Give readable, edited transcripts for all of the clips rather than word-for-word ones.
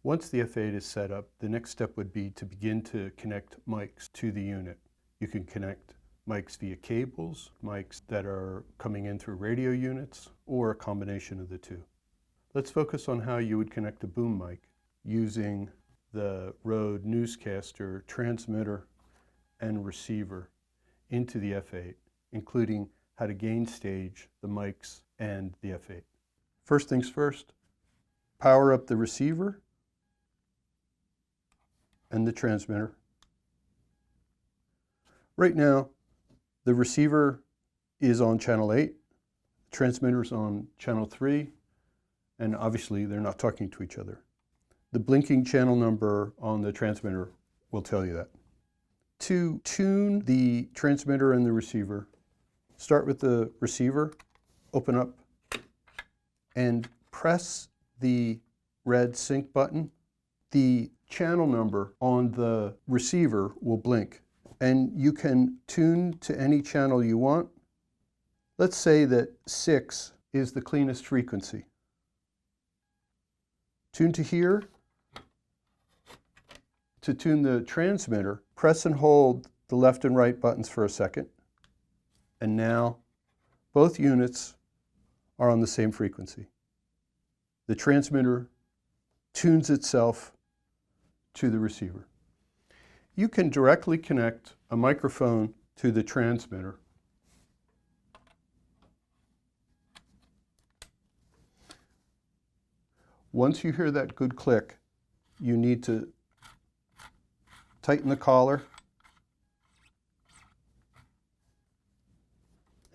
Once the F8 is set up, the next step would be to begin to connect mics to the unit. You can connect mics via cables, mics that are coming in through radio units, or a combination of the two. Let's focus on how you would connect a boom mic using the Rode newscaster transmitter and receiver into the F8, including how to gain stage the mics and the F8. First things first, power up the receiver and the transmitter. Right now, the receiver is on channel 8, the transmitter is on channel 3, and obviously they're not talking to each other. The blinking channel number on the transmitter will tell you that. To tune the transmitter and the receiver, start with the receiver, open up, and press the red sync button. The channel number on the receiver will blink, and you can tune to any channel you want. Let's say that 6 is the cleanest frequency. Tune to here. To tune the transmitter, press and hold the left and right buttons for a second. And now both units are on the same frequency. The transmitter tunes itself to the receiver. You can directly connect a microphone to the transmitter. Once you hear that good click, you need to tighten the collar,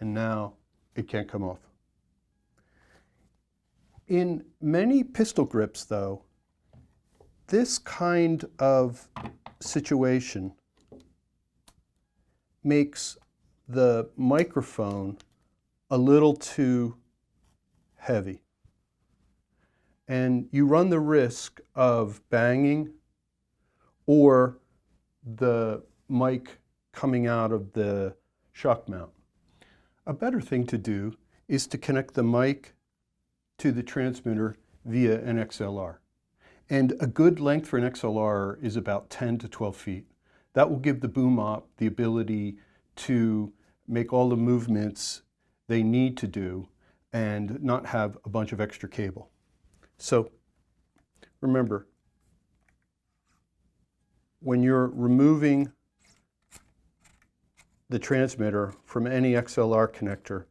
and now it can't come off. In many pistol grips, though, this kind of situation makes the microphone a little too heavy, and you run the risk of banging or the mic coming out of the shock mount. A better thing to do is to connect the mic to the transmitter via an XLR. And a good length for an XLR is about 10 to 12 feet. That will give the boom op the ability to make all the movements they need to do and not have a bunch of extra cable. So remember, when you're removing the transmitter from any XLR connector,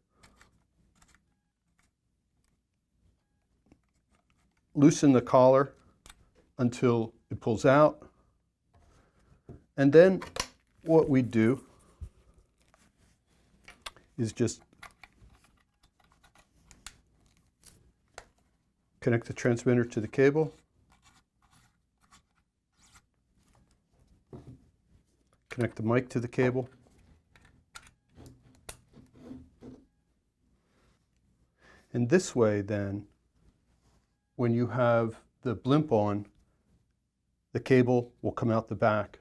loosen the collar until it pulls out. And then what we do is just connect the transmitter to the cable. Connect the mic to the cable. And this way then, when you have the blimp on, the cable will come out the back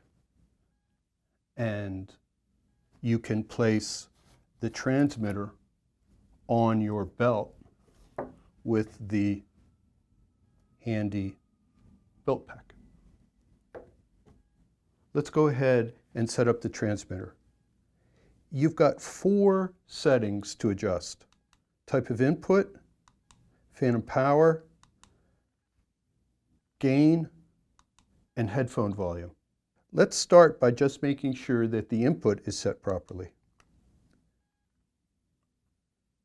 and you can place the transmitter on your belt with the handy belt pack. Let's go ahead and set up the transmitter. You've got 4 settings to adjust: type of input, phantom power, gain, and headphone volume. Let's start by just making sure that the input is set properly.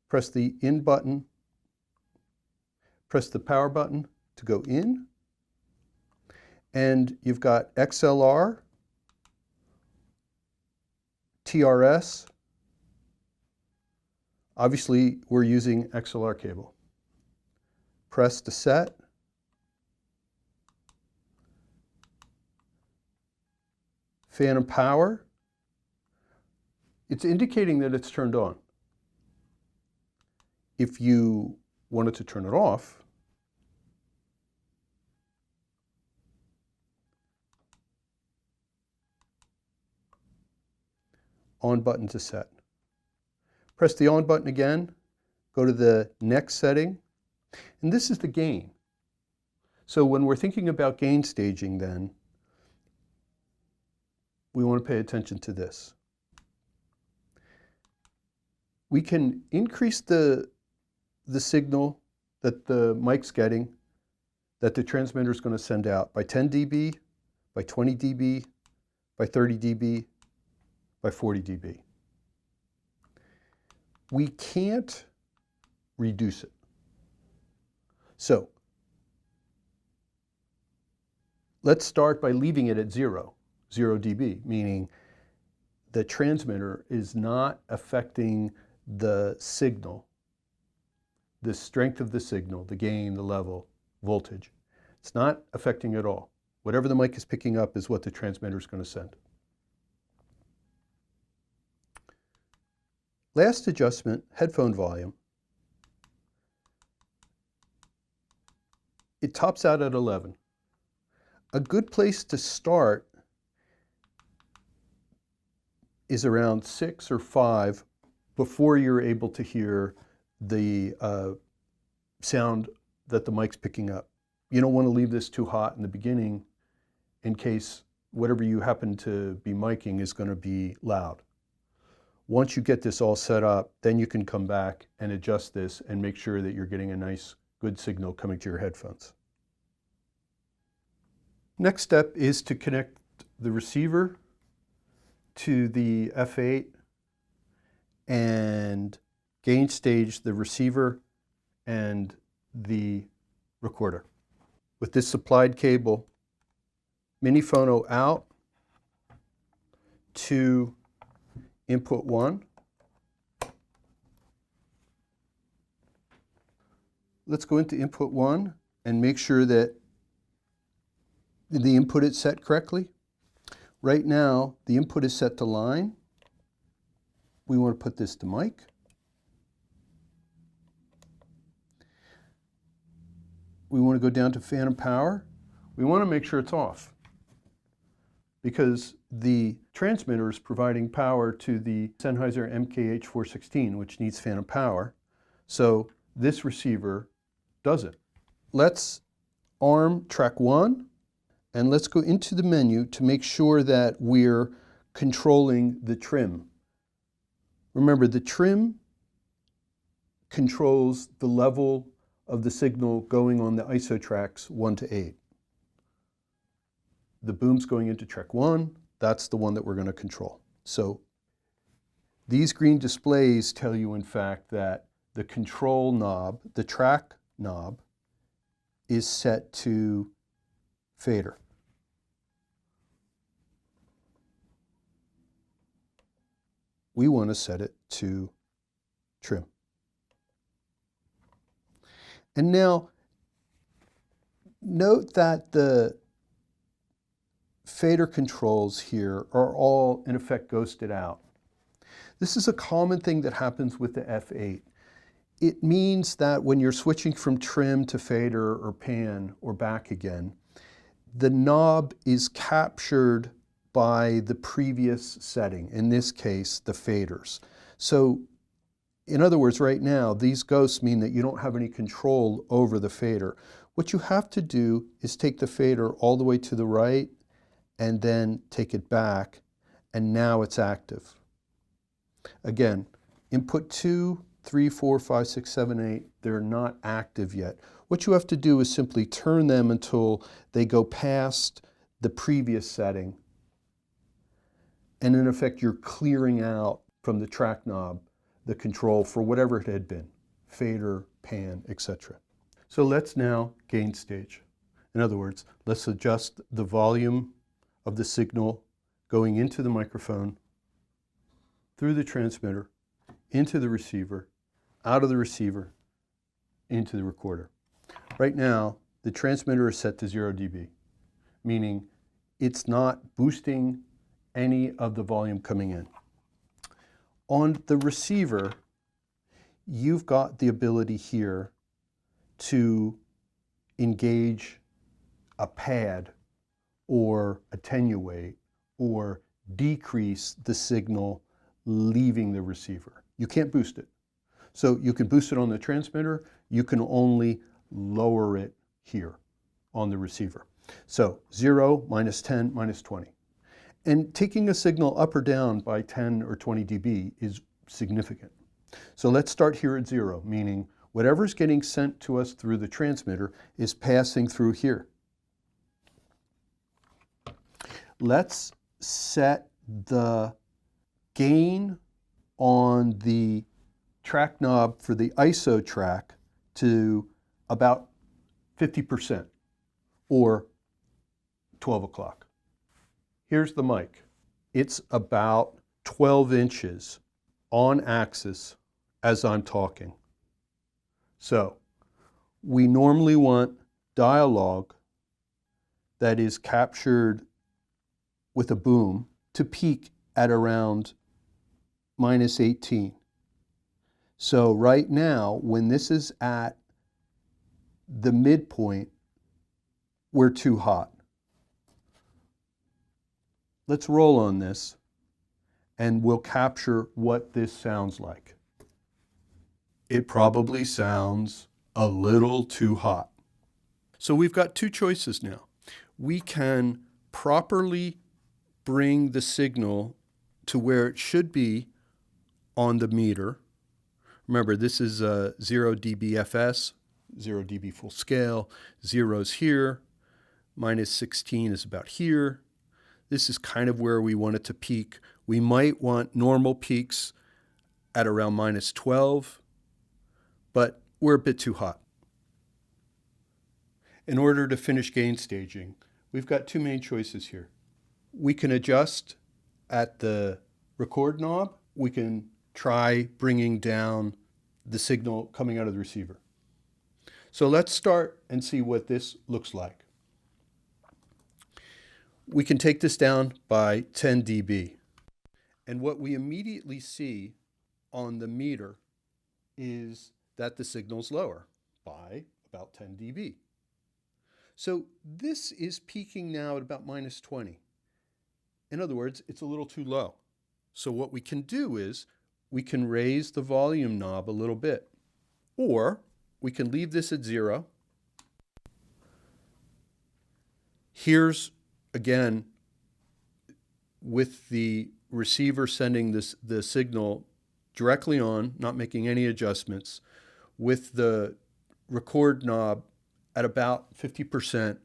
Press the in button, press the power button to go in, and you've got XLR, TRS. Obviously, we're using XLR cable. Press to set. Phantom power. It's indicating that it's turned on. If you wanted to turn it off, on button to set. Press the on button again, go to the next setting, and this is the gain. So when we're thinking about gain staging then, we want to pay attention to this. We can increase the signal that the mic's getting, that the transmitter is going to send out by 10 dB, by 20 dB, by 30 dB, by 40 dB. We can't reduce it. So let's start by leaving it at 0 dB, meaning the transmitter is not affecting the signal, the strength of the signal, the gain, the level, voltage. It's not affecting it at all. Whatever the mic is picking up is what the transmitter is going to send. Last adjustment, headphone volume. It tops out at 11. A good place to start is around 6 or 5 before you're able to hear the sound that the mic's picking up. You don't want to leave this too hot in the beginning in case whatever you happen to be miking is going to be loud. Once you get this all set up, then you can come back and adjust this and make sure that you're getting a nice, good signal coming to your headphones. Next step is to connect the receiver to the F8 and gain stage the receiver and the recorder. With this supplied cable, mini phono out to input 1. Let's go into input 1 and make sure that the input is set correctly. Right now, the input is set to line. We want to put this to mic. We want to go down to phantom power. We want to make sure it's off because the transmitter is providing power to the Sennheiser MKH416, which needs phantom power. So this receiver does it. Let's arm track 1, and let's go into the menu to make sure that we're controlling the trim. Remember, the trim controls the level of the signal going on the ISO tracks 1 to 8. The boom's going into track 1. That's the one that we're going to control. So these green displays tell you, in fact, that the control knob, the track knob, is set to fader. We want to set it to trim. And now, note that the fader controls here are all, in effect, ghosted out. This is a common thing that happens with the F8. It means that when you're switching from trim to fader or pan or back again, the knob is captured by the previous setting, in this case, the faders. So, in other words, right now, these ghosts mean that you don't have any control over the fader. What you have to do is take the fader all the way to the right and then take it back, and now it's active. Again, input 2, 3, 4, 5, 6, 7, 8, they're not active yet. What you have to do is simply turn them until they go past the previous setting. And in effect, you're clearing out from the track knob the control for whatever it had been, fader, pan, etc. So let's now gain stage. In other words, let's adjust the volume of the signal going into the microphone, through the transmitter, into the receiver, out of the receiver, into the recorder. Right now, the transmitter is set to 0 dB, meaning it's not boosting any of the volume coming in. On the receiver, you've got the ability here to engage a pad or attenuate or decrease the signal leaving the receiver. You can't boost it. So you can boost it on the transmitter, you can only lower it here on the receiver. So 0, minus 10, minus 20. And taking a signal up or down by 10 or 20 dB is significant. So let's start here at 0, meaning whatever's getting sent to us through the transmitter is passing through here. Let's set the gain on the track knob for the ISO track to about 50% or 12 o'clock. Here's the mic. It's about 12 inches on axis as I'm talking. So we normally want dialogue that is captured with a boom to peak at around minus 18. So right now, when this is at the midpoint, we're too hot. Let's roll on this and we'll capture what this sounds like. It probably sounds a little too hot. So we've got two choices now. We can properly bring the signal to where it should be on the meter. Remember, this is 0 dB FS, 0 dB full scale, 0's here, minus 16 is about here. This is kind of where we want it to peak. We might want normal peaks at around minus 12, but we're a bit too hot. In order to finish gain staging, we've got two main choices here. We can adjust at the record knob. We can try bringing down the signal coming out of the receiver. So let's start and see what this looks like. We can take this down by 10 dB. And what we immediately see on the meter is that the signal's lower by about 10 dB. So this is peaking now at about minus 20. In other words, it's a little too low. So what we can do is we can raise the volume knob a little bit, or we can leave this at 0. Here's, again, with the receiver sending the signal directly on, not making any adjustments, with the record knob at about 50%,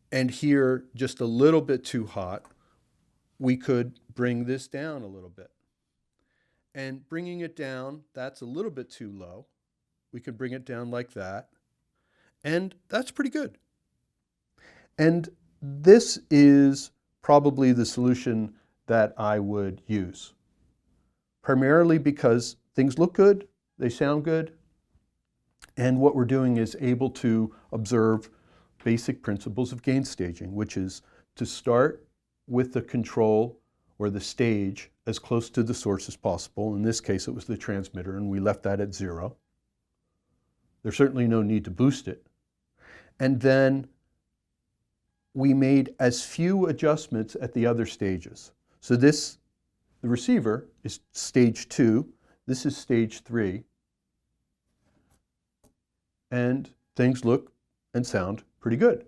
and here just a little bit too hot, we could bring this down a little bit. And bringing it down, that's a little bit too low. We could bring it down like that. And that's pretty good. And this is probably the solution that I would use. Primarily because things look good, they sound good, and what we're doing is able to observe basic principles of gain staging, which is to start with the control or the stage as close to the source as possible. In this case, it was the transmitter, and we left that at 0. There's certainly no need to boost it. And then we made as few adjustments at the other stages. So this, the receiver, is stage 2. This is stage 3. And things look and sound pretty good.